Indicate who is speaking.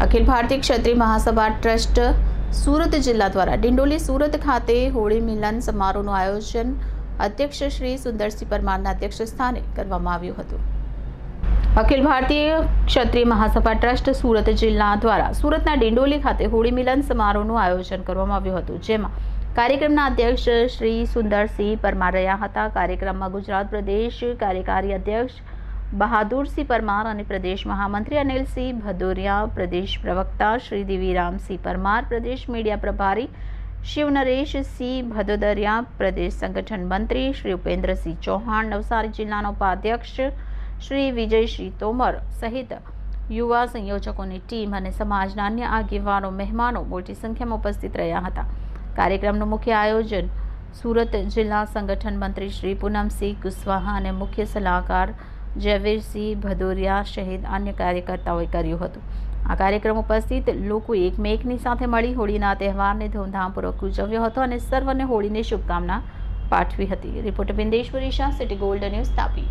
Speaker 1: અખિલ ભારતીય ક્ષત્રિય મહાસભા ટ્રસ્ટ સુરત જિલ્લા દ્વારા ડિંડોલી સુરત ખાતે હોળી મિલન સમારોહનું આયોજન અધ્યક્ષ શ્રી સુંદરસિંહ પરમારના અધ્યક્ષ સ્થાને કરવામાં આવ્યું હતું। અખિલ ભારતીય ક્ષત્રિય મહાસભા ટ્રસ્ટ સુરત જિલ્લા દ્વારા સુરતના ડિંડોલી ખાતે હોળી મિલન સમારોહનું આયોજન કરવામાં આવ્યું હતું, જેમાં કાર્યક્રમના અધ્યક્ષ શ્રી સુંદરસિંહ પરમાર રહ્યા હતા। કાર્યક્રમમાં ગુજરાત પ્રદેશ કાર્યકારી અધ્યક્ષ બહાદુરસિંહ પરમાર અને પ્રદેશ મહામંત્રી અનિલસિંહ ભદૌરિયા, પ્રદેશ પ્રવક્તા શ્રી દિવીરામસિંહ પરમાર, પ્રદેશ મીડિયા પ્રભારી શિવનરેશસિંહ ભદૌરિયા, પ્રદેશ સંગઠન મંત્રી શ્રી ઉપેન્દ્રસિંહ ચૌહાણ, નવસારી જિલ્લાના ઉપાધ્યક્ષ શ્રી વિજયશ્રી તોમર સહિત યુવા સંયોજકોની ટીમ અને સમાજના અન્ય આગેવાનો મહેમાનો મોટી સંખ્યામાં ઉપસ્થિત રહ્યા હતા। કાર્યક્રમનું મુખ્ય આયોજન સુરત જિલ્લા સંગઠન મંત્રી શ્રી પૂનમસિંહ કુશવાહા અને મુખ્ય સલાહકાર જયવીરસિંહ ભદૌરિયા સહિત અન્ય કાર્યકર્તાઓએ કર્યું હતું। આ કાર્યક્રમ ઉપસ્થિત લોકોએ એકમેકની સાથે મળી હોળીના તહેવારને ધૂમધામપૂર્વક ઉજવ્યો હતો અને સર્વને હોળીની શુભકામના પાઠવી હતી। Reporter Bindeshwari Shah, city gold news, Tapi.